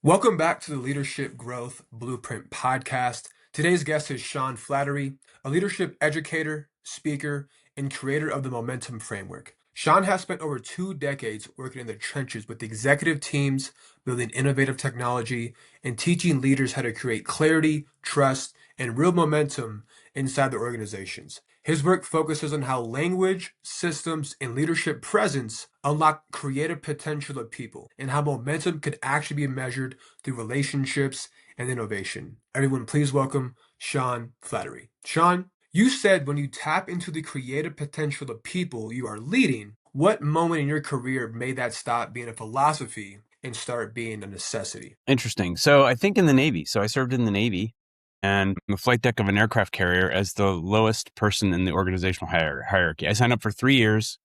Welcome back to the Leadership Growth Blueprint podcast. Today's guest is Sean Flaherty, a leadership educator, speaker, and creator of the Momentum Framework. Sean has spent over 2 decades working in the trenches with executive teams, building innovative technology, and teaching leaders how to create clarity, trust, and real momentum inside their organizations. His work focuses on how language, systems, and leadership presence unlock creative potential of people and how momentum could actually be measured through relationships and innovation. Everyone, please welcome Sean Flaherty. Sean, you said when you tap into the creative potential of people you are leading, what moment in your career made that stop being a philosophy and start being a necessity? Interesting. So I think in the Navy. So I served in the Navy and the flight deck of an aircraft carrier as the lowest person in the organizational hierarchy. I signed up for 3 years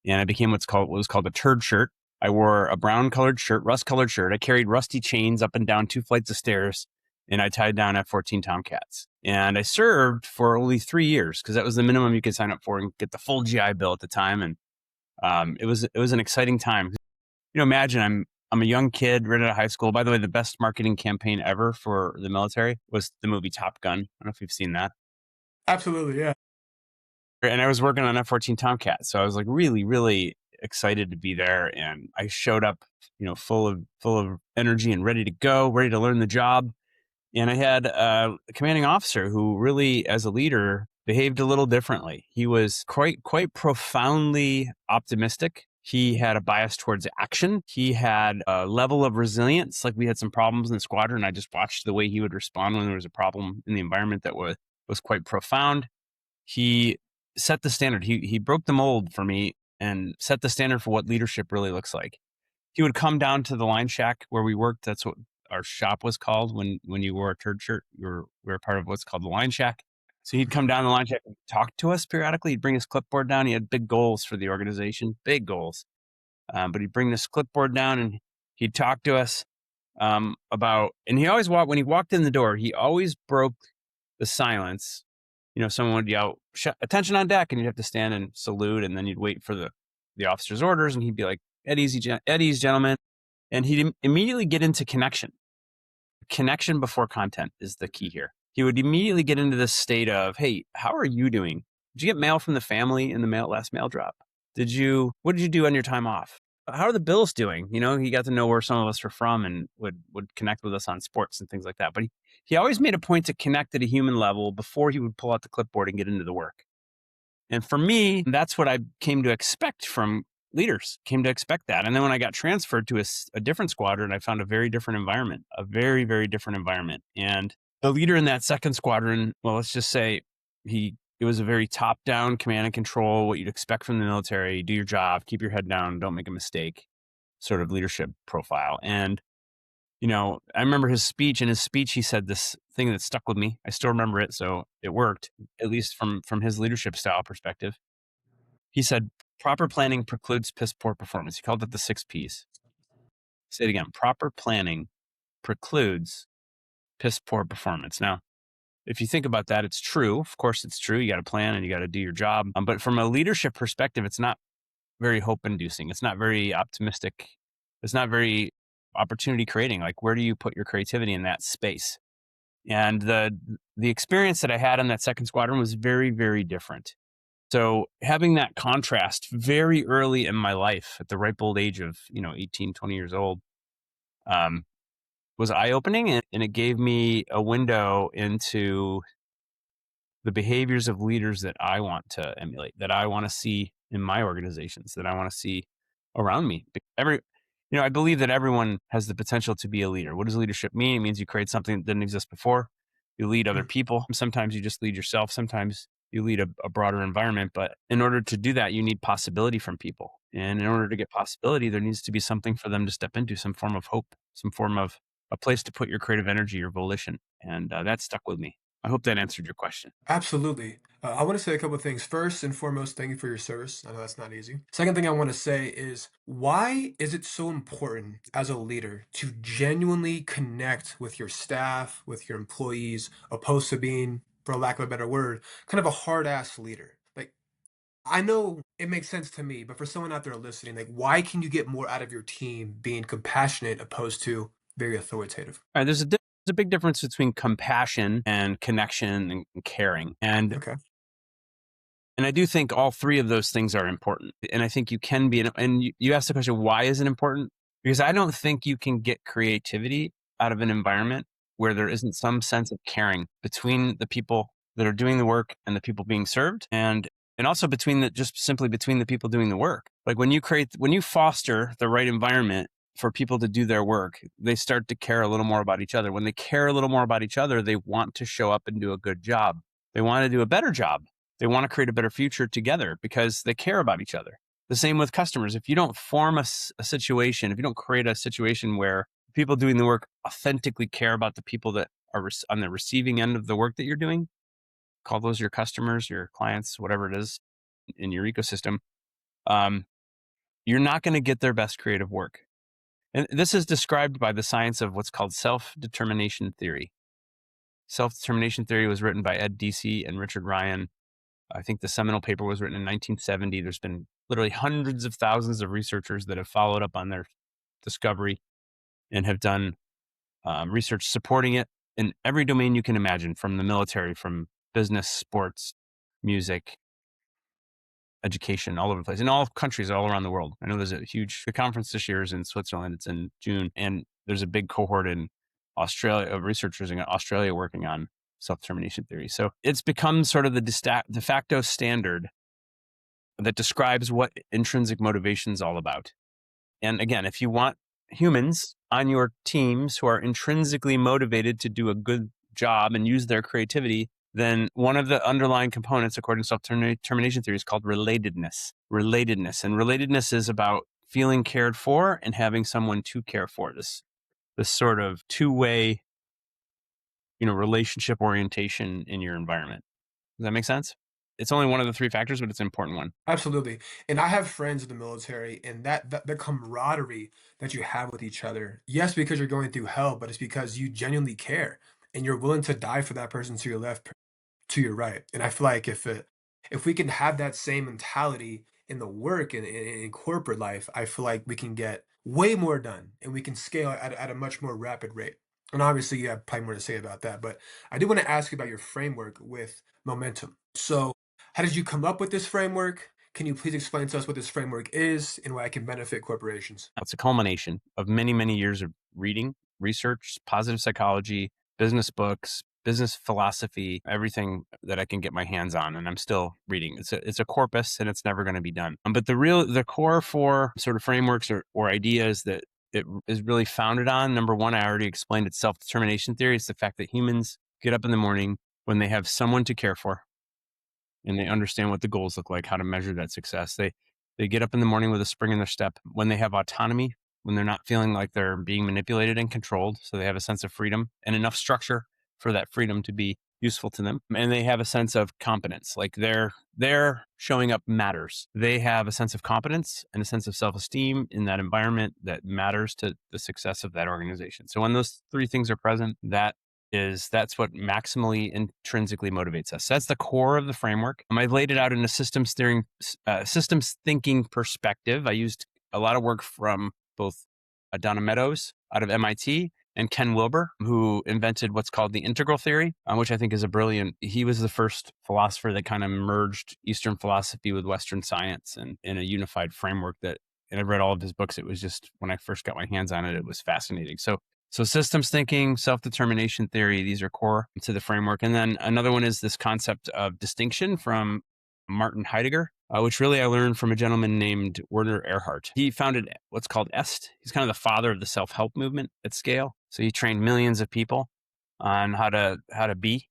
and I became what was called a turd shirt. I wore a brown colored shirt, rust colored shirt. I carried rusty chains up and down 2 flights of stairs and I tied down F-14 Tomcats. And I served for only 3 years because that was the minimum you could sign up for and get the full GI Bill at the time. And it was an exciting time. Imagine I'm a young kid right out of high school. By the way, the best marketing campaign ever for the military was the movie Top Gun. I don't know if you've seen that. Absolutely, yeah. And I was working on F-14 Tomcat, so I was like really, really excited to be there. And I showed up, full of energy and ready to go, ready to learn the job. And I had a commanding officer who really, as a leader, behaved a little differently. He was quite profoundly optimistic. He had a bias towards action. He had a level of resilience. Like we had some problems in the squadron. I just watched the way he would respond when there was a problem in the environment that was quite profound. He set the standard. He broke the mold for me and set the standard for what leadership really looks like. He would come down to the line shack where we worked. That's what our shop was called when you wore a turd shirt. We were part of what's called the line shack. So he'd come down the line shack and talk to us periodically. He'd bring his clipboard down. He had big goals for the organization, big goals. But he'd bring this clipboard down and he'd talk to us about. And he always when he walked in the door, he always broke the silence. Someone would yell, "Attention on deck," and you'd have to stand and salute, and then you'd wait for the officer's orders, and he'd be like, "At ease, gentlemen," and he'd immediately get into connection. Connection before content is the key here. He would immediately get into this state of, "Hey, how are you doing? Did you get mail from the family in the last mail drop? What did you do on your time off? How are the Bills doing?" He got to know where some of us were from and would connect with us on sports and things like that. But he always made a point to connect at a human level before he would pull out the clipboard and get into the work. And for me, that's what I came to expect from leaders, came to expect that. And then when I got transferred to a different squadron, I found a very different environment, a very, very different environment. And the leader in that second squadron, well, let's just say it was a very top-down command and control, what you'd expect from the military, do your job, keep your head down, don't make a mistake sort of leadership profile. And I remember his speech. In his speech, he said this thing that stuck with me. I still remember it, so it worked, at least from his leadership style perspective. He said, "Proper planning precludes piss poor performance." He called it the 6 Ps. Say it again. Proper planning precludes piss poor performance. Now, if you think about that, it's true. Of course, it's true. You got to plan and you got to do your job. But from a leadership perspective, it's not very hope-inducing. It's not very optimistic. It's not very opportunity creating. Like, where do you put your creativity in that space? And the experience that I had in that second squadron was very, very different. So having that contrast very early in my life at the ripe old age of 18, 20 years old, was eye-opening, and it gave me a window into the behaviors of leaders that I want to emulate, that I want to see in my organizations, that I want to see around me. I believe that everyone has the potential to be a leader. What does leadership mean? It means you create something that didn't exist before. You lead other people. Sometimes you just lead yourself. Sometimes you lead a broader environment. But in order to do that, you need possibility from people. And in order to get possibility, there needs to be something for them to step into, some form of hope, some form of a place to put your creative energy, your volition. And that stuck with me. I hope that answered your question. Absolutely. I want to say a couple of things. First and foremost, thank you for your service. I know that's not easy. Second thing I want to say is, why is it so important as a leader to genuinely connect with your staff, with your employees, opposed to being, for lack of a better word, kind of a hard ass leader? Like, I know it makes sense to me, but for someone out there listening, like, why can you get more out of your team being compassionate opposed to very authoritative. All right, there's a big difference between compassion and connection and caring. Okay. And I do think all three of those things are important. And I think you can be, and you asked the question, why is it important? Because I don't think you can get creativity out of an environment where there isn't some sense of caring between the people that are doing the work and the people being served. And also just simply between the people doing the work. Like when you foster the right environment for people to do their work, they start to care a little more about each other. When they care a little more about each other, they want to show up and do a good job. They want to do a better job. They want to create a better future together because they care about each other. The same with customers. If you don't form a situation, if you don't create a situation where people doing the work authentically care about the people that are on the receiving end of the work that you're doing, call those your customers, your clients, whatever it is in your ecosystem, you're not going to get their best creative work. And this is described by the science of what's called self-determination theory. Self-determination theory was written by Ed Deci and Richard Ryan. I think the seminal paper was written in 1970. There's been literally hundreds of thousands of researchers that have followed up on their discovery and have done research supporting it in every domain you can imagine, from the military, from business, sports, music, education, all over the place, in all countries all around the world. I know there's the conference this year is in Switzerland. It's in June. And there's a big cohort in Australia of researchers in Australia working on self-determination theory. So it's become sort of the de facto standard that describes what intrinsic motivation is all about. And again, if you want humans on your teams who are intrinsically motivated to do a good job and use their creativity, then one of the underlying components, according to self-determination theory, is called relatedness. And relatedness is about feeling cared for and having someone to care for. This sort of two-way, relationship orientation in your environment. Does that make sense? It's only one of the three factors, but it's an important one. Absolutely. And I have friends in the military, and that the camaraderie that you have with each other, yes, because you're going through hell, but it's because you genuinely care and you're willing to die for that person to your left, to your right. And I feel like if we can have that same mentality in the work and in corporate life, I feel like we can get way more done and we can scale at a much more rapid rate. And obviously, you have probably more to say about that. But I do want to ask you about your framework with momentum. So, how did you come up with this framework? Can you please explain to us what this framework is and why it can benefit corporations? It's a culmination of many, many years of reading, research, positive psychology, business books, business philosophy, everything that I can get my hands on. And I'm still reading. It's a corpus and it's never going to be done. But the core for sort of frameworks or ideas that it is really founded on, number one, I already explained, it's self-determination theory. It's the fact that humans get up in the morning when they have someone to care for and they understand what the goals look like, how to measure that success. They get up in the morning with a spring in their step when they have autonomy, when they're not feeling like they're being manipulated and controlled. So they have a sense of freedom and enough structure for that freedom to be useful to them. And they have a sense of competence, like their showing up matters. They have a sense of competence and a sense of self-esteem in that environment that matters to the success of that organization. So when those three things are present, that's what maximally intrinsically motivates us. That's the core of the framework. I've laid it out in a systems thinking perspective. I used a lot of work from both Donna Meadows out of MIT and Ken Wilber, who invented what's called the integral theory, which I think is he was the first philosopher that kind of merged Eastern philosophy with Western science and in a unified framework and I've read all of his books. It was just, when I first got my hands on it, it was fascinating. So systems thinking, self-determination theory, these are core to the framework. And then another one is this concept of distinction from Martin Heidegger, which really I learned from a gentleman named Werner Erhard. He founded what's called EST. He's kind of the father of the self-help movement at scale. So he trained millions of people on how to be,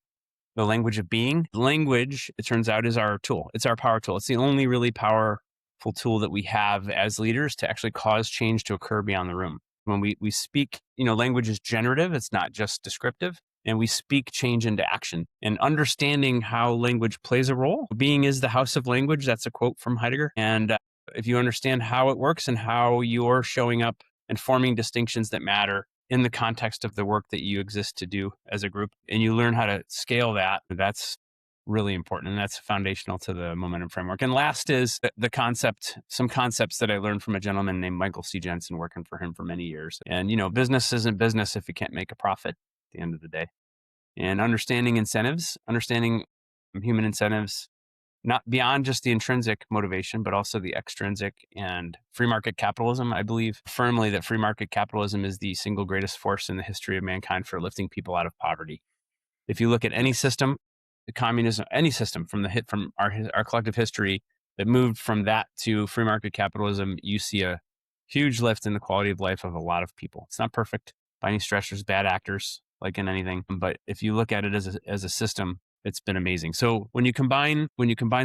the language of being. Language, it turns out, is our tool. It's our power tool. It's the only really powerful tool that we have as leaders to actually cause change to occur beyond the room. When we speak, language is generative. It's not just descriptive. And we speak change into action. And understanding how language plays a role. Being is the house of language. That's a quote from Heidegger. And if you understand how it works and how you're showing up and forming distinctions that matter in the context of the work that you exist to do as a group, and you learn how to scale that, that's really important. And that's foundational to the momentum framework. And last is some concepts that I learned from a gentleman named Michael C. Jensen, working for him for many years. And, business isn't business if you can't make a profit at the end of the day. And understanding incentives, understanding human incentives, not beyond just the intrinsic motivation, but also the extrinsic, and free market capitalism. I believe firmly that free market capitalism is the single greatest force in the history of mankind for lifting people out of poverty. If you look at any system, the communism, any system from our collective history that moved from that to free market capitalism, you see a huge lift in the quality of life of a lot of people. It's not perfect by any stretch. There's bad actors, like in anything, but if you look at it as a system, it's been amazing. So when you combine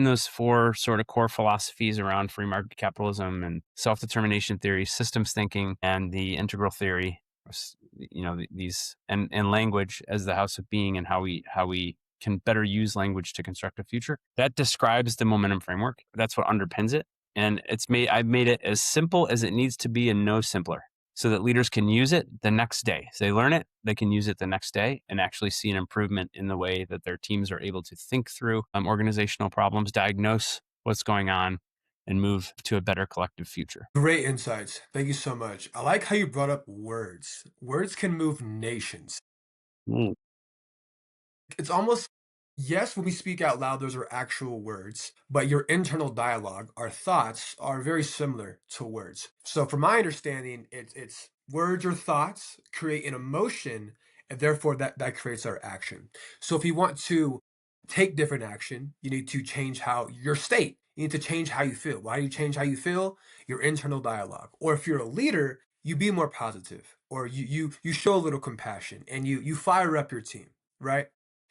those four sort of core philosophies around free market capitalism and self-determination theory, systems thinking, and the integral theory, these and language as the house of being, and how we can better use language to construct a future, that describes the momentum framework. That's what underpins it. And I've made it as simple as it needs to be and no simpler, so that leaders can use it the next day. So they learn it, they can use it the next day and actually see an improvement in the way that their teams are able to think through organizational problems, diagnose what's going on, and move to a better collective future. Great insights. Thank you so much. I like how you brought up words. Words can move nations. Mm. It's almost, yes, when we speak out loud, those are actual words, but your internal dialogue, our thoughts, are very similar to words. So, from my understanding, it's words or thoughts create an emotion, and therefore that creates our action. So, if you want to take different action, you need to change how your state. You need to change how you feel. Why do you change how you feel? Your internal dialogue. Or if you're a leader, you be more positive, or you show a little compassion, and you fire up your team, right?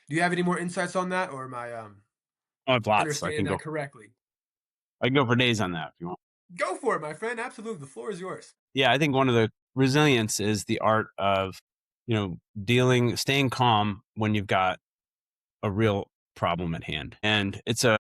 Do you have any more insights on that, or am I I have lots. understanding that correctly? I can go for days on that if you want. Go for it, my friend. Absolutely. The floor is yours. Yeah, I think one of the resilience is the art of, staying calm when you've got a real problem at hand. And it's an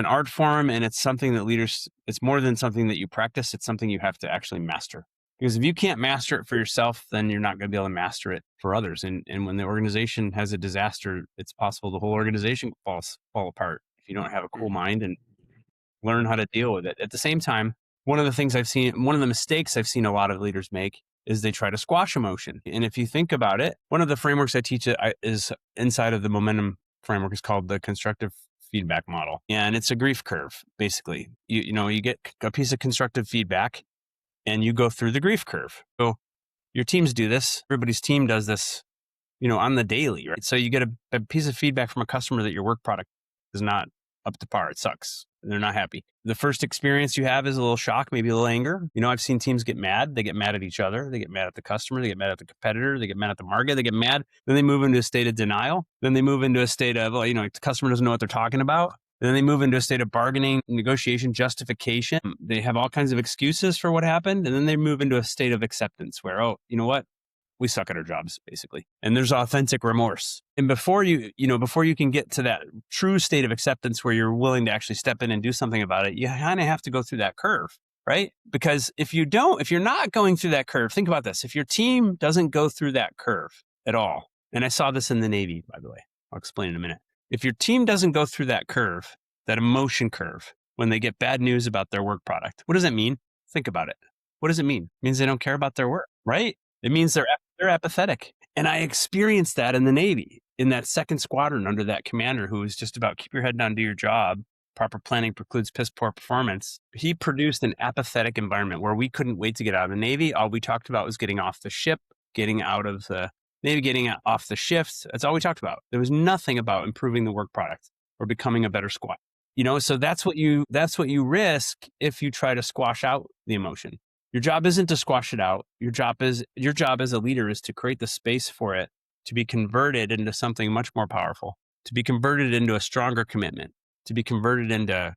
art form, and it's something that leaders, it's more than something that you practice, it's something you have to actually master. Because if you can't master it for yourself, then you're not going to be able to master it for others. And when the organization has a disaster, it's possible the whole organization fall apart if you don't have a cool Mhm. mind and learn how to deal with it. At the same time, one of the mistakes I've seen a lot of leaders make is they try to squash emotion. And if you think about it, one of the frameworks I teach is inside of the momentum framework is called the constructive feedback model. And it's a grief curve, basically. You get a piece of constructive feedback and you go through the grief curve. So your teams do this. Everybody's team does this, on the daily, right? So you get a piece of feedback from a customer that your work product is not up to par. It sucks. They're not happy. The first experience you have is a little shock, maybe a little anger. I've seen teams get mad. They get mad at each other. They get mad at the customer. They get mad at the competitor. They get mad at the market. They get mad. Then they move into a state of denial. Then they move into a state of, the customer doesn't know what they're talking about. Then they move into a state of bargaining, negotiation, justification. They have all kinds of excuses for what happened. And then they move into a state of acceptance where, oh, you know what? We suck at our jobs, basically. And there's authentic remorse. And before you can get to that true state of acceptance where you're willing to actually step in and do something about it, you kind of have to go through that curve, right? Because if you're not going through that curve, think about this. If your team doesn't go through that curve at all, and I saw this in the Navy, by the way, I'll explain in a minute. If your team doesn't go through that curve, that emotion curve, when they get bad news about their work product, what does that mean? Think about it. What does it mean? It means they don't care about their work, right? It means they're apathetic. And I experienced that in the Navy, in that second squadron under that commander who was just about keep your head down, do your job. Proper planning precludes piss poor performance. He produced an apathetic environment where we couldn't wait to get out of the Navy. All we talked about was getting off the ship, getting out of the Navy, getting off the shifts. That's all we talked about. There was nothing about improving the work product or becoming a better squad. So that's what you risk if you try to squash out the emotion. Your job isn't to squash it out. Your job as a leader is to create the space for it to be converted into something much more powerful, to be converted into a stronger commitment, to be converted into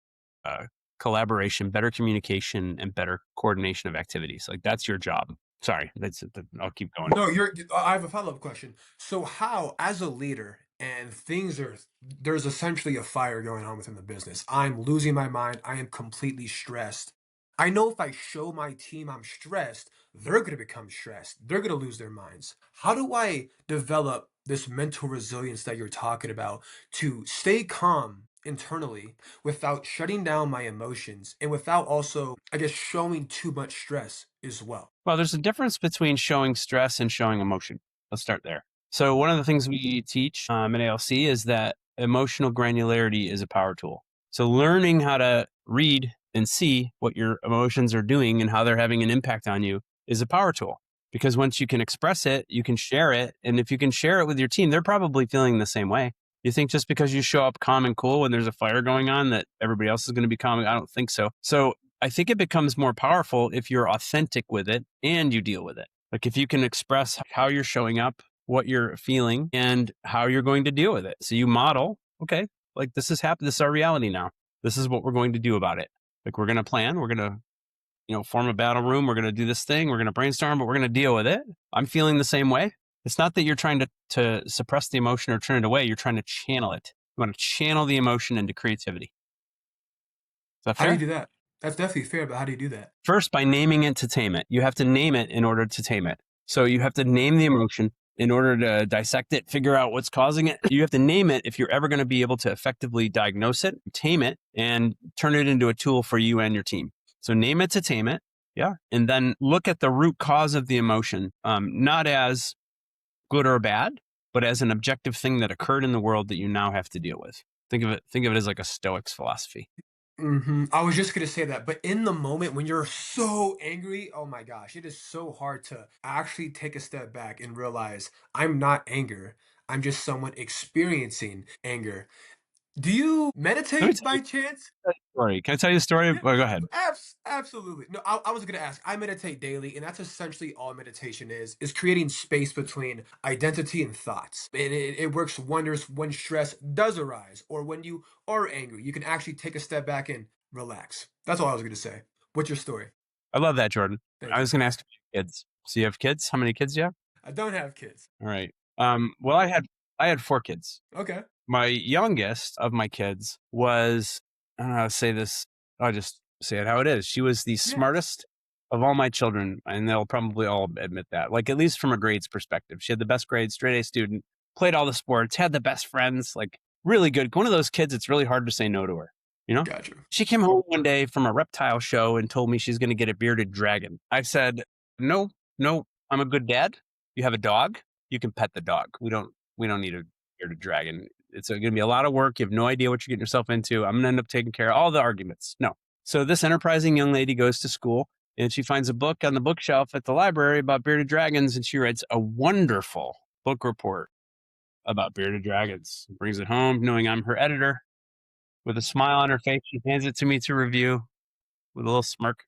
collaboration, better communication, and better coordination of activities. Like that's your job. Sorry, I'll keep going. No, I have a follow-up question. So how, as a leader, and there's essentially a fire going on within the business. I'm losing my mind. I am completely stressed. I know if I show my team I'm stressed, they're going to become stressed. They're going to lose their minds. How do I develop this mental resilience that you're talking about to stay calm internally without shutting down my emotions and without also, I guess, showing too much stress as well? Well, there's a difference between showing stress and showing emotion. Let's start there. So, one of the things we teach in ALC is that emotional granularity is a power tool. So, learning how to read and see what your emotions are doing and how they're having an impact on you is a power tool. Because once you can express it, you can share it. And if you can share it with your team, they're probably feeling the same way. You think just because you show up calm and cool when there's a fire going on that everybody else is going to be calm? I don't think so. So, I think it becomes more powerful if you're authentic with it and you deal with it. Like if you can express how you're showing up, what you're feeling, and how you're going to deal with it. So you model, okay, like this is happening. This is our reality now. This is what we're going to do about it. Like we're going to plan. We're going to, form a battle room. We're going to do this thing. We're going to brainstorm, but we're going to deal with it. I'm feeling the same way. It's not that you're trying to suppress the emotion or turn it away. You're trying to channel it. You want to channel the emotion into creativity. Is that How do you fair? do that? That's definitely fair, but how do you do that? First, by naming it to tame it. You have to name it in order to tame it. So you have to name the emotion in order to dissect it, figure out what's causing it. You have to name it if you're ever going to be able to effectively diagnose it, tame it, and turn it into a tool for you and your team. So name it to tame it. Yeah. And then look at the root cause of the emotion, not as good or bad, but as an objective thing that occurred in the world that you now have to deal with. Think of it as like a Stoics philosophy. I was just gonna say that, but in the moment when you're so angry, oh my gosh, it is so hard to actually take a step back and realize I'm not anger. I'm just someone experiencing anger. Do you Let me meditate tell you by chance? a story. Can I tell you a story? Yeah, Well, go ahead. absolutely. No, I was gonna ask. I meditate daily, and that's essentially all meditation is creating space between identity and thoughts. And it works wonders when stress does arise or when you are angry. You can actually take a step back and relax. That's all I was gonna say. What's your story? I love that, Jordan. Thank I you. was going to ask about your kids. So you have kids? How many kids do you have? I don't have kids. All right. Well, I had four kids. Okay. My youngest of my kids was, I don't know how to say this. I'll just say it how it is. She was the Yes. smartest of all my children, and they'll probably all admit that. Like at least from a grades perspective, she had the best grades, straight A student, played all the sports, had the best friends, like really good. One of those kids. It's really hard to say no to her. You know. Gotcha. She came home one day from a reptile show and told me she's going to get a bearded dragon. I said, "No, no, I'm a good dad. You have a dog. You can pet the dog. We don't need a bearded dragon. It's going to be a lot of work. You have no idea what you're getting yourself into. I'm going to end up taking care of all the arguments." No. So this enterprising young lady goes to school and she finds a book on the bookshelf at the library about bearded dragons, and she writes a wonderful book report about bearded dragons. Brings it home knowing I'm her editor. With a smile on her face, she hands it to me to review with a little smirk.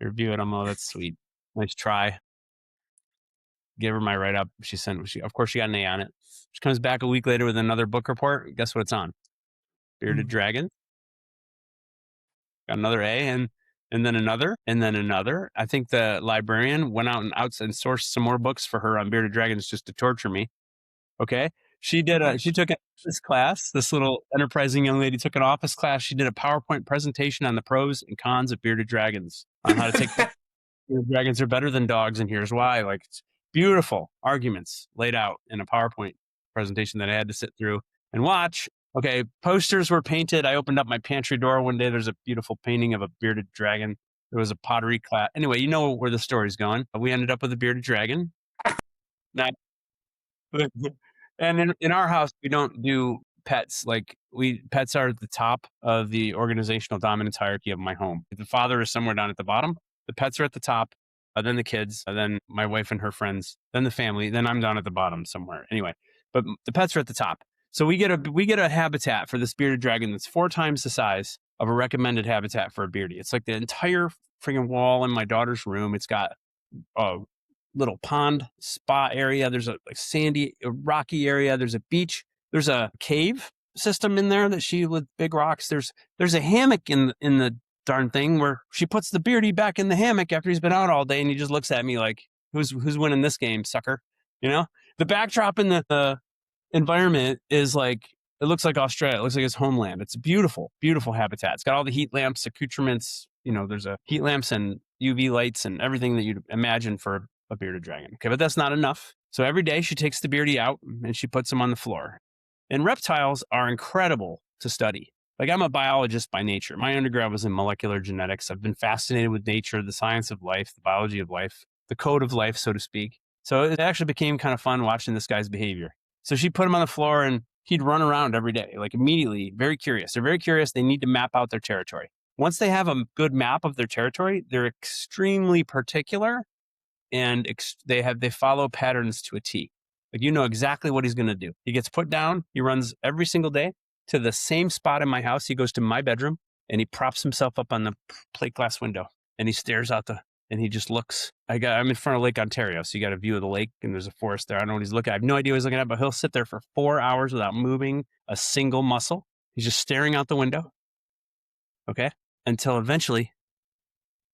I review it. I'm, oh, that's sweet. Nice try. Give her my write up. Of course, she got an A on it. She comes back a week later with another book report. Guess what it's on? Bearded Mm. Dragon. Got another A, and then another, and then another. I think the librarian went out and sourced some more books for her on bearded dragons just to torture me. Okay. She Nice. took an office class. This little enterprising young lady took an office class. She did a PowerPoint presentation on the pros and cons of bearded dragons, on how to take bearded dragons are better than dogs, and here's why. Like it's beautiful arguments laid out in a PowerPoint presentation that I had to sit through and watch. Okay, posters were painted. I opened up my pantry door one day. There's a beautiful painting of a bearded dragon. There was a pottery class. Anyway, you know where the story's going. We ended up with a bearded dragon. Now, and in our house, we don't do pets. Like pets are at the top of the organizational dominance hierarchy of my home. The father is somewhere down at the bottom. The pets are at the top, then the kids, then my wife and her friends, then the family, then I'm down at the bottom somewhere. Anyway, but the pets are at the top. So we get a habitat for this bearded dragon that's 4 times the size of a recommended habitat for a beardy. It's like the entire freaking wall in my daughter's room. It's got a little pond spa area. There's a like sandy, rocky area. There's a beach. There's a cave system in there that she with big rocks. There's a hammock in the darn thing where she puts the beardy back in the hammock after he's been out all day, and he just looks at me like, "Who's winning this game, sucker?" You know. The backdrop in the environment is like it looks like Australia. It looks like his homeland. It's a beautiful, beautiful habitat. It's got all the heat lamps, accoutrements. There's a heat lamps and UV lights and everything that you'd imagine for a bearded dragon. Okay, but that's not enough. So every day she takes the beardy out and she puts him on the floor. And reptiles are incredible to study. Like, I'm a biologist by nature. My undergrad was in molecular genetics. I've been fascinated with nature, the science of life, the biology of life, the code of life, so to speak. So it actually became kind of fun watching this guy's behavior. So she put him on the floor and he'd run around every day, like immediately, very curious. They're very curious. They need to map out their territory. Once they have a good map of their territory, they're extremely particular and they follow patterns to a T. Like, you know exactly what he's going to do. He gets put down. He runs every single day to the same spot in my house. He goes to my bedroom and he props himself up on the plate glass window and he stares out and he just looks. I'm in front of Lake Ontario, so you got a view of the lake and there's a forest there. I don't know what he's looking at. I have no idea what he's looking at, but he'll sit there for 4 hours without moving a single muscle. He's just staring out the window. Okay. Until eventually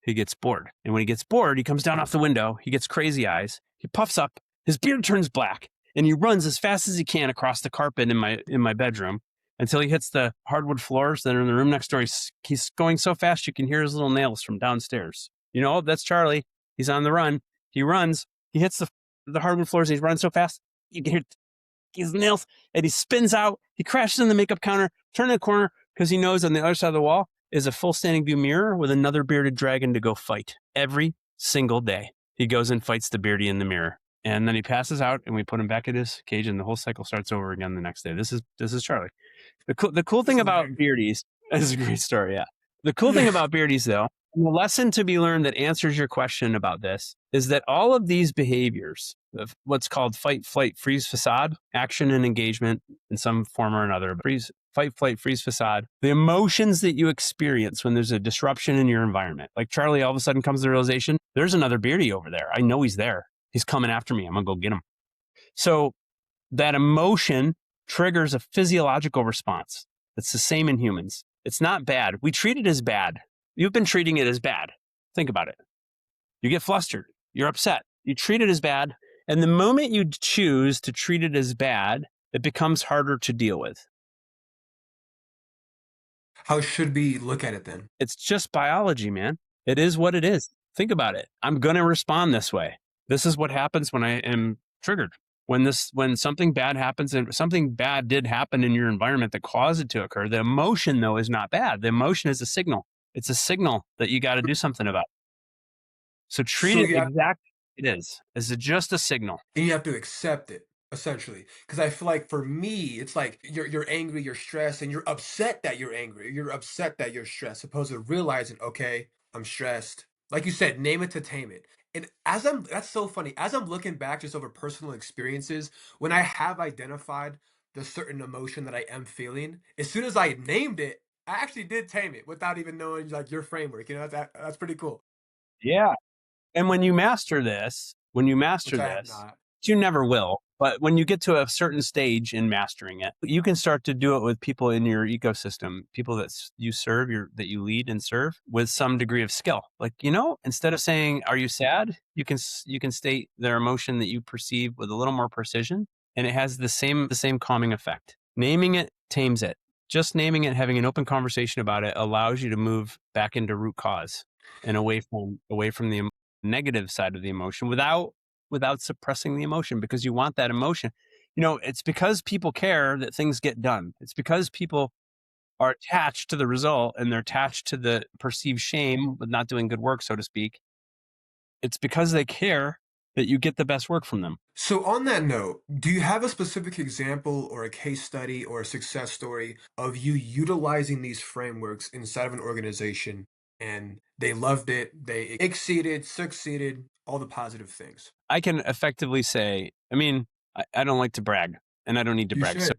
he gets bored. And when he gets bored, he comes down off the window. He gets crazy eyes. He puffs up. His beard turns black. And he runs as fast as he can across the carpet in my bedroom until he hits the hardwood floors that are in the room next door. He's going so fast you can hear his little nails from downstairs. You know, that's Charlie. He's on the run. He runs. He hits the hardwood floors. And he's running so fast you can hear his nails. And he spins out. He crashes in the makeup counter, turning the corner because he knows on the other side of the wall is a full standing view mirror with another bearded dragon to go fight. Every single day, he goes and fights the beardy in the mirror. And then he passes out and we put him back in his cage and the whole cycle starts over again the next day. This is Charlie. The cool thing about beardies, this is a great story, yeah. The cool thing about beardies, though, the lesson to be learned that answers your question about this is that all of these behaviors of what's called fight, flight, freeze, facade, action and engagement in some form or another, fight, flight, freeze, facade, the emotions that you experience when there's a disruption in your environment. Like Charlie all of a sudden comes to the realization, there's another beardy over there. I know he's there. He's coming after me. I'm going to go get him. So that emotion triggers a physiological response. It's the same in humans. It's not bad. We treat it as bad. You've been treating it as bad. Think about it. You get flustered. You're upset. You treat it as bad. And the moment you choose to treat it as bad, it becomes harder to deal with. How should we look at it then? It's just biology, man. It is what it is. Think about it. I'm going to respond this way. This is what happens when I am triggered. When something bad happens and something bad did happen in your environment that caused it to occur, the emotion, though, is not bad. The emotion is a signal. It's a signal that you got to do something about. So treat So it you have, exactly it is. It's just a signal. and you have to accept it, essentially. Because I feel like for me, it's like you're angry, you're stressed, and you're upset that you're angry. You're upset that you're stressed, opposed to realizing, okay, I'm stressed. Like you said, name it to tame it. And that's so funny. As I'm looking back just over personal experiences, when I have identified the certain emotion that I am feeling, as soon as I named it, I actually did tame it without even knowing like your framework. You know, that's pretty cool. Yeah. And when you master Which I have this, not. you never will, but when you get to a certain stage in mastering it, you can start to do it with people in your ecosystem, people that you serve, that you lead and serve with some degree of skill. Like, instead of saying, "Are you sad?" you can state their emotion that you perceive with a little more precision, and it has the same calming effect. Naming it tames it. Just naming it, having an open conversation about it allows you to move back into root cause and away from the negative side of the emotion without suppressing the emotion, because you want that emotion. It's because people care that things get done. It's because people are attached to the result and they're attached to the perceived shame with not doing good work, so to speak. It's because they care that you get the best work from them. So, on that note, do you have a specific example or a case study or a success story of you utilizing these frameworks inside of an organization and they loved it, they exceeded, succeeded, all the positive things? I can effectively say, I don't like to brag and I don't need to You brag. So should.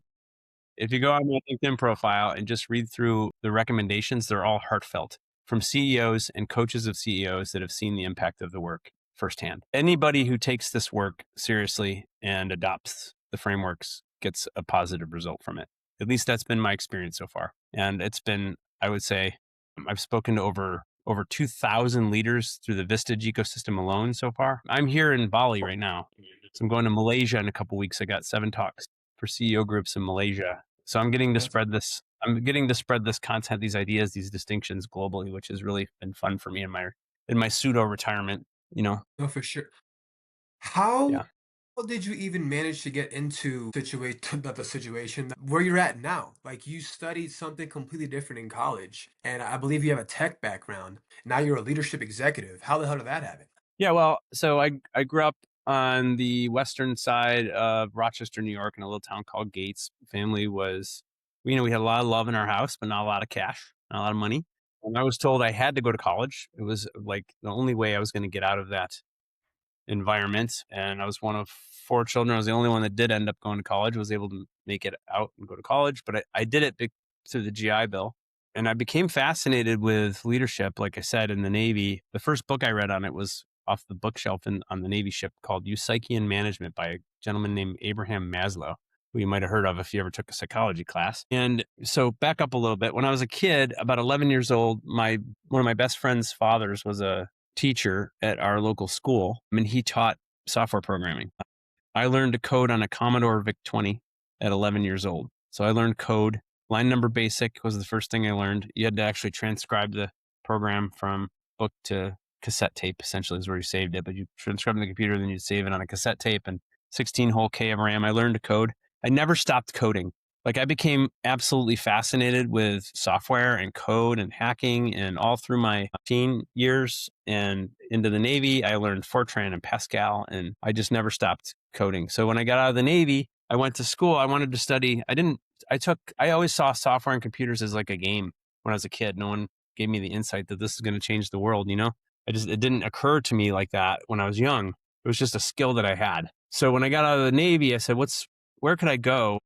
if you go on my LinkedIn profile and just read through the recommendations, they're all heartfelt from CEOs and coaches of CEOs that have seen the impact of the work firsthand. Anybody who takes this work seriously and adopts the frameworks gets a positive result from it. At least that's been my experience so far. And it's been, I would say, I've spoken to over 2,000 leaders through the Vistage ecosystem alone so far. I'm here in Bali right now. So I'm going to Malaysia in a couple weeks. I got 7 talks for CEO groups in Malaysia. So I'm getting to That's spread this. I'm getting to spread this content, these ideas, these distinctions globally, which has really been fun for me in my pseudo retirement. no, for sure. How Yeah. How did you even manage to get into the situation where you're at now? Like you studied something completely different in college, and I believe you have a tech background. Now you're a leadership executive. How the hell did that happen? Yeah, well, so I grew up on the western side of Rochester, New York, in a little town called Gates. Family was, we had a lot of love in our house, but not a lot of cash, not a lot of money. And I was told I had to go to college. It was like the only way I was going to get out of that environment. And I was one of four children. I was the only one that did end up going to college, was able to make it out and go to college. But I did it through the GI Bill. And I became fascinated with leadership, like I said, in the Navy. The first book I read on it was off the bookshelf on the Navy ship, called Psyche Management by a gentleman named Abraham Maslow, who you might have heard of if you ever took a psychology class. And so back up a little bit. When I was a kid, about 11 years old, one of my best friend's fathers was a teacher at our local school. I mean, he taught software programming. I learned to code on a Commodore VIC-20 at 11 years old. So I learned code. Line number basic was the first thing I learned. You had to actually transcribe the program from book to cassette tape, essentially, is where you saved it. But you transcribe it on the computer, then you save it on a cassette tape, and 16 whole K of RAM. I learned to code. I never stopped coding. Like, I became absolutely fascinated with software and code and hacking, and all through my teen years and into the Navy, I learned Fortran and Pascal, and I just never stopped coding. So when I got out of the Navy, I went to school. I wanted to study. I always saw software and computers as like a game when I was a kid. No one gave me the insight that this is going to change the world, you know? It didn't occur to me like that when I was young. It was just a skill that I had. So when I got out of the Navy, I said, where could I go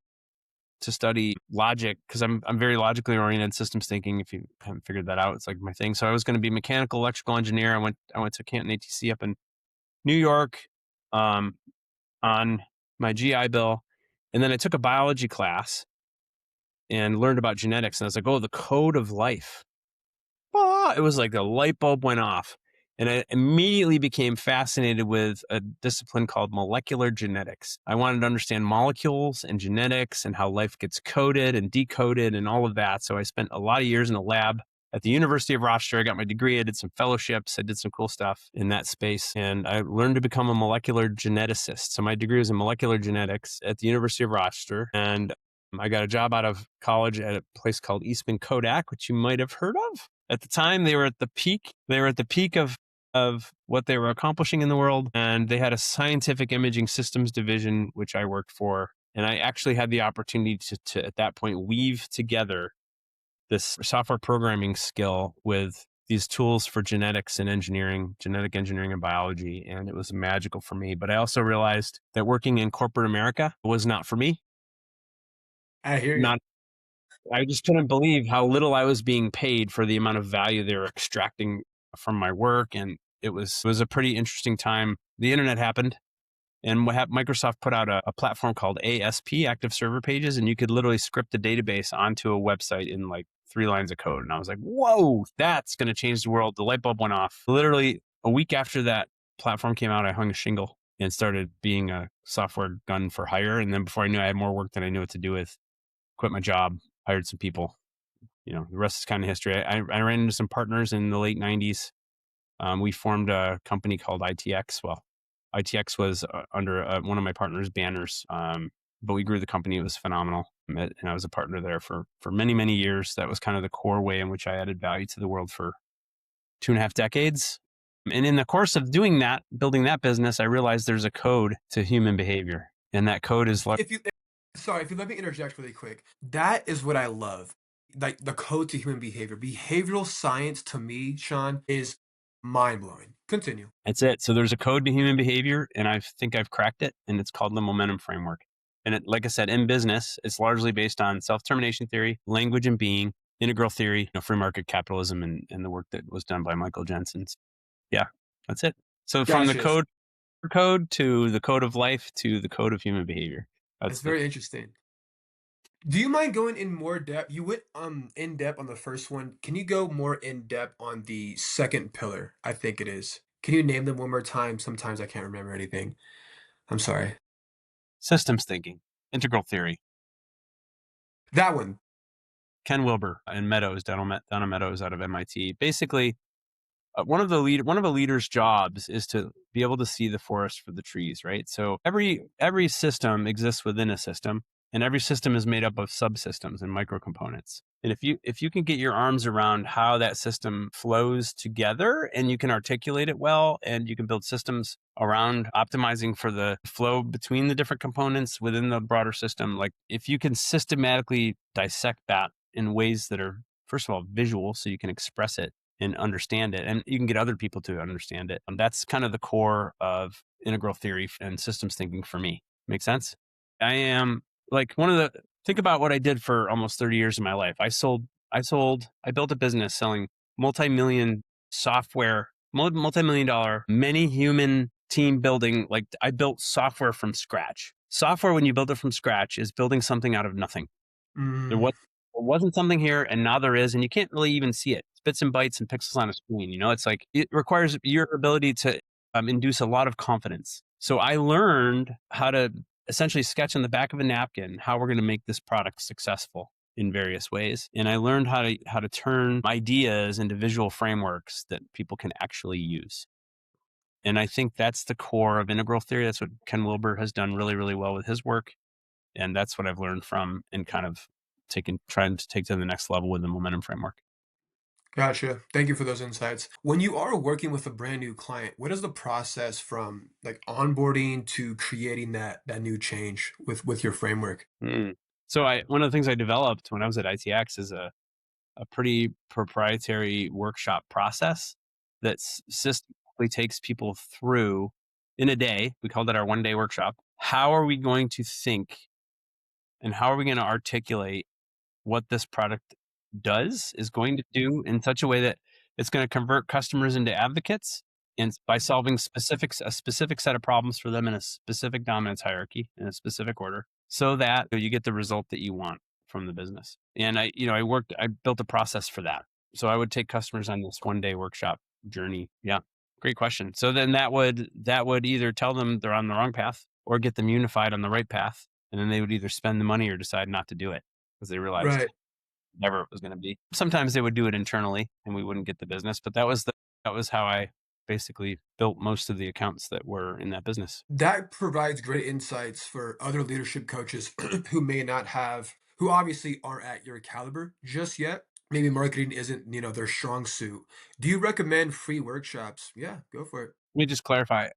to study logic? Because I'm very logically oriented, systems thinking. If you haven't figured that out, it's like my thing. So I was going to be mechanical, electrical engineer. I went to Canton ATC up in New York, um, on my GI Bill, and then I took a biology class and learned about genetics. And I was like, oh, the code of life. It was like a light bulb went off. And I immediately became fascinated with a discipline called molecular genetics. I wanted to understand molecules and genetics and how life gets coded and decoded and all of that. So I spent a lot of years in a lab at the University of Rochester. I got my degree. I did some fellowships. I did some cool stuff in that space. And I learned to become a molecular geneticist. So my degree was in molecular genetics at the University of Rochester. And I got a job out of college at a place called Eastman Kodak, which you might have heard of. At the time, they were at the peak. They were at the peak of what they were accomplishing in the world. And they had a scientific imaging systems division, which I worked for. And I actually had the opportunity to at that point, weave together this software programming skill with these tools for genetics and engineering, genetic engineering and biology. And it was magical for me. But I also realized that working in corporate America was not for me. I hear you. Not I just couldn't believe how little I was being paid for the amount of value they were extracting from my work. And it was a pretty interesting time. The internet happened, and Microsoft put out a platform called ASP, Active Server Pages, and you could literally script a database onto a website in like 3 lines of code. And I was like, whoa, that's going to change the world. The light bulb went off. Literally a week after that platform came out, I hung a shingle and started being a software gun for hire. And then before I knew, I had more work than I knew what to do with. Quit my job, hired some people. The rest is kind of history. I ran into some partners in the late 90s. We formed a company called ITX. Well, ITX was under one of my partner's banners, but we grew the company. It was phenomenal. And I was a partner there for many, many years. That was kind of the core way in which I added value to the world for 2.5 decades. And in the course of doing that, building that business, I realized there's a code to human behavior. And that code is like, If you Sorry, if you let me interject really quick. That is what I love. Like the code to human behavior. Behavioral science to me, Sean, is mind blowing. Continue. that's it. So there's a code to human behavior, and I think I've cracked it, and it's called the momentum framework. And like I said, in business, it's largely based on self-termination theory, language and being, integral theory, free market capitalism, and the work that was done by Michael Jensen. Yeah, that's it. So from the Gotcha. code to the code of life to the code of human behavior. It's That's the very interesting. Do you mind going in more depth? You went in depth on the first one. Can you go more in depth on the second pillar? I think it is. Can you name them one more time? Sometimes I can't remember anything. I'm sorry. systems thinking, integral theory. That one. Ken Wilber and Meadows, Donna Meadows out of MIT. Basically, One of a leader's jobs is to be able to see the forest for the trees, right? So every system exists within a system, and every system is made up of subsystems and microcomponents. And if you can get your arms around how that system flows together, and you can articulate it well, and you can build systems around optimizing for the flow between the different components within the broader system, like if you can systematically dissect that in ways that are, first of all, visual, so you can express it and understand it, and you can get other people to understand it. That's kind of the core of integral theory and systems thinking for me. Make sense? I am like think about what I did for almost 30 years of my life. I built a business selling multi-million software, multi-million dollar, many human team building. Like I built software from scratch. Software, when you build it from scratch, is building something out of nothing. There Mm, was there wasn't something here, and now there is, and you can't really even see it. It's bits and bytes and pixels on a screen. It's like it requires your ability to induce a lot of confidence. So I learned how to essentially sketch on the back of a napkin how we're going to make this product successful in various ways, and I learned how to turn ideas into visual frameworks that people can actually use. And I think that's the core of integral theory. That's what Ken Wilber has done really, really well with his work. And that's what I've learned from and kind of trying to take to the next level with the momentum framework. gotcha. Thank you for those insights. When you are working with a brand new client, what is the process from like onboarding to creating that new change with your framework? Mm. So one of the things I developed when I was at ITX is a pretty proprietary workshop process that systematically takes people through in a day. We called it our 1 day workshop. How are we going to think and how are we going to articulate what this product is going to do in such a way that it's going to convert customers into advocates, and by solving a specific set of problems for them in a specific dominance hierarchy in a specific order, so that you get the result that you want from the business. And I built a process for that. So I would take customers on this 1 day workshop journey. Yeah, great question. So then that would either tell them they're on the wrong path or get them unified on the right path, and then they would either spend the money or decide not to do it because they realized Right. whatever it was going to be. Sometimes they would do it internally and we wouldn't get the business, but that was how I basically built most of the accounts that were in that business. That provides great insights for other leadership coaches who may not have, who obviously aren't at your caliber just yet. Maybe marketing isn't, their strong suit. Do you recommend free workshops? Yeah, go for it. Let me just clarify.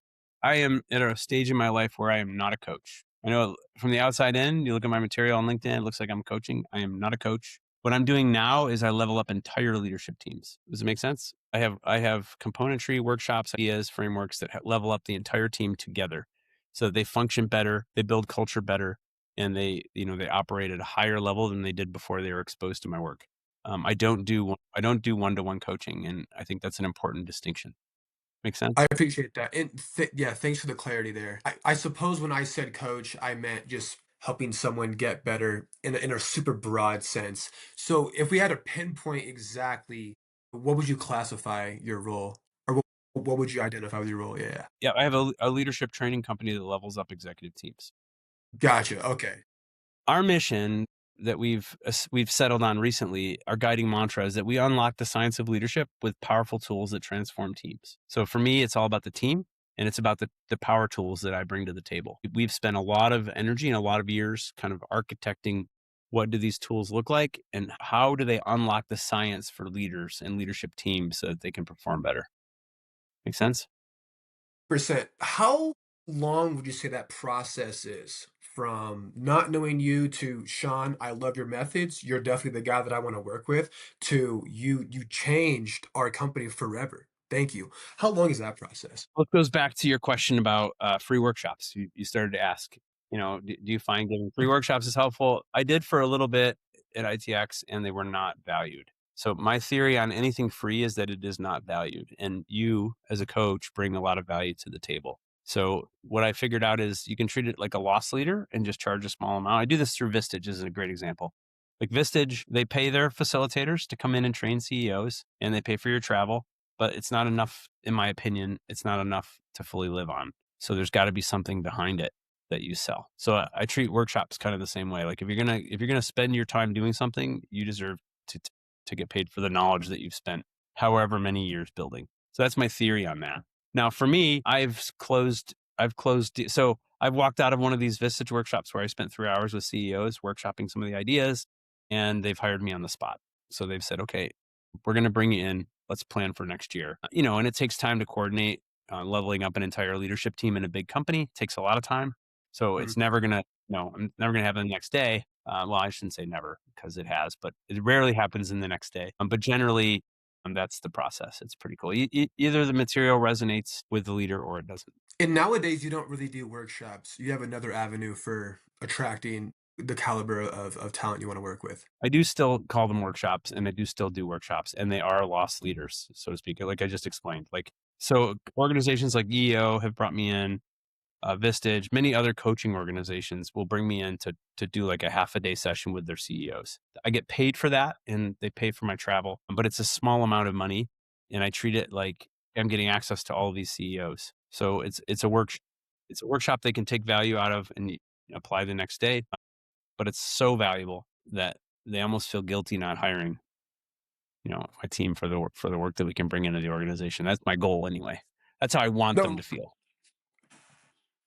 I am at a stage in my life where I am not a coach. I know from the outside in, you look at my material on LinkedIn, it looks like I'm coaching. I am not a coach. What I'm doing now is I level up entire leadership teams. Does it make sense? I have componentry workshops, ideas, frameworks that level up the entire team together so that they function better, they build culture better, and they operate at a higher level than they did before they were exposed to my work. I don't do one-to-one coaching, and I think that's an important distinction. Make sense? I appreciate that. And yeah, thanks for the clarity there. I suppose when I said coach, I meant just helping someone get better in a super broad sense. So if we had to pinpoint exactly, what would you classify your role? Or what would you identify with your role? Yeah. Yeah. Yeah, I have a leadership training company that levels up executive teams. Gotcha. Okay. Our mission that we've settled on recently, our guiding mantra is that we unlock the science of leadership with powerful tools that transform teams. So for me, it's all about the team and it's about the power tools that I bring to the table. We've spent a lot of energy and a lot of years kind of architecting what do these tools look like and how do they unlock the science for leaders and leadership teams so that they can perform better. Make sense? Percent. How long would you say that process is from not knowing you to Sean, I love your methods. You're definitely the guy that I want to work with to you changed our company forever. Thank you. How long is that process? Well, it goes back to your question about free workshops. You started to ask, do you find giving free workshops is helpful? I did for a little bit at ITX and they were not valued. So my theory on anything free is that it is not valued. And you as a coach bring a lot of value to the table. So what I figured out is you can treat it like a loss leader and just charge a small amount. I do this through Vistage as a great example. Like Vistage, they pay their facilitators to come in and train CEOs and they pay for your travel, but it's not enough, in my opinion, it's not enough to fully live on. So there's got to be something behind it that you sell. So I treat workshops kind of the same way. Like if you're gonna spend your time doing something, you deserve to get paid for the knowledge that you've spent however many years building. So that's my theory on that. Now, for me, so I've walked out of one of these Vistage workshops where I spent 3 hours with CEOs workshopping some of the ideas, and they've hired me on the spot. So they've said, okay, we're going to bring you in. Let's plan for next year. And it takes time to coordinate. Leveling up an entire leadership team in a big company takes a lot of time. So Mm. it's never going to, I'm never going to have it the next day. Well, I shouldn't say never because it has, but it rarely happens in the next day. But generally, that's the process. It's pretty cool. Either the material resonates with the leader or it doesn't. And nowadays, you don't really do workshops. You have another avenue for attracting the caliber of talent you want to work with. I do still call them workshops, and I do still do workshops, and they are lost leaders, so to speak. Like I just explained, so organizations like EEO have brought me in, Vistage, many other coaching organizations will bring me in to do like a half a day session with their CEOs. I get paid for that, and they pay for my travel, but it's a small amount of money, and I treat it like I'm getting access to all of these CEOs. So it's a workshop they can take value out of and apply the next day, but it's so valuable that they almost feel guilty not hiring, my team for the work that we can bring into the organization. That's my goal anyway. That's how I want them No, to feel.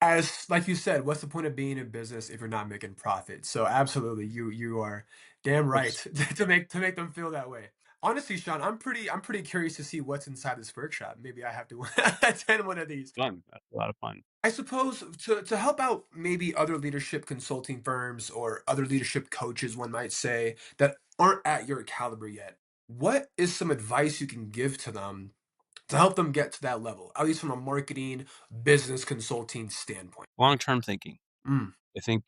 as like you said, what's the point of being in business if you're not making profit? So absolutely, you are damn right Which to make them feel that way. Honestly, Sean, I'm pretty curious to see what's inside this workshop. Maybe I have to attend one of these. fun. That's a lot of fun. I suppose to help out maybe other leadership consulting firms or other leadership coaches, one might say, that aren't at your caliber yet, what is some advice you can give to them to help them get to that level, at least from a marketing, business consulting standpoint? Long-term thinking. Mm, I think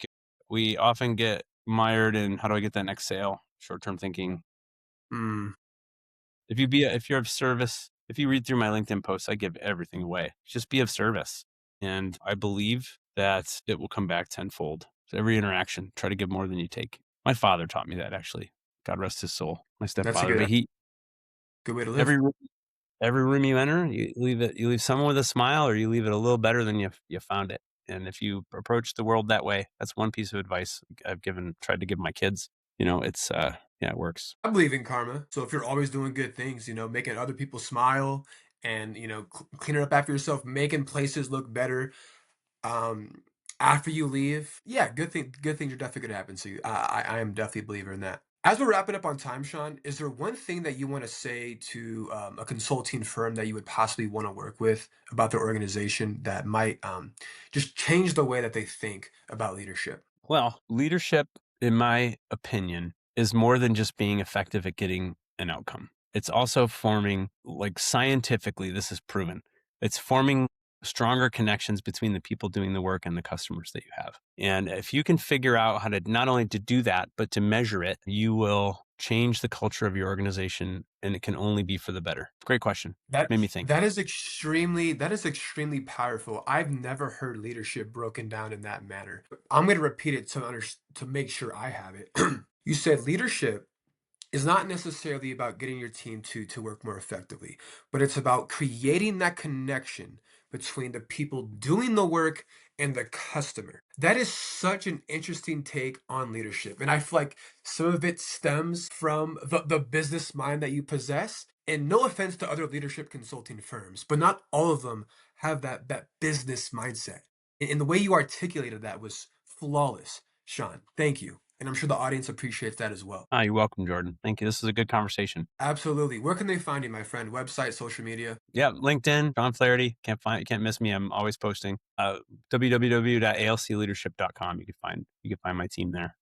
we often get mired in how do I get that next sale? Short-term thinking. mm. If you're of service, if you read through my LinkedIn posts, I give everything away. Just be of service. And I believe that it will come back tenfold. So every interaction, try to give more than you take. My father taught me that actually. God rest his soul, my That's a stepfather. good But good way to live. every every room you enter, you leave someone with a smile, or you leave it a little better than you found it. And if you approach the world that way, that's one piece of advice tried to give my kids. It's yeah, it works. I believe in karma. So if you're always doing good things, making other people smile and, cleaning up after yourself, making places look better, um, after you leave, yeah, good things are definitely gonna happen to you. I am definitely a believer in that. As we're wrapping up on time, Sean, is there one thing that you want to say to a consulting firm that you would possibly want to work with about their organization that might just change the way that they think about leadership? Well, leadership, in my opinion, is more than just being effective at getting an outcome. It's also forming, like scientifically, this is proven. It's forming stronger connections between the people doing the work and the customers that you have. And if you can figure out how to not only to do that, but to measure it, you will change the culture of your organization, and it can only be for the better. Great question. That Made me think. that is extremely powerful. I've never heard leadership broken down in that manner. I'm going to repeat it to make sure I have it. You said leadership is not necessarily about getting your team to work more effectively, but it's about creating that connection between the people doing the work and the customer. That is such an interesting take on leadership. And I feel like some of it stems from the business mind that you possess. And no offense to other leadership consulting firms, but not all of them have that business mindset. And the way you articulated that was flawless, Sean. Thank you. And I'm sure the audience appreciates that as well. You're welcome, Jordan. Thank you. This is a good conversation. Absolutely. Where can they find you, my friend? Website, social media? Yeah, LinkedIn, John Flaherty. Can't miss me. I'm always posting. www.alcleadership.com. You can find my team there.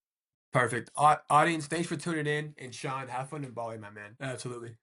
Perfect. Audience, thanks for tuning in. And Sean, have fun in Bali, my man. Absolutely.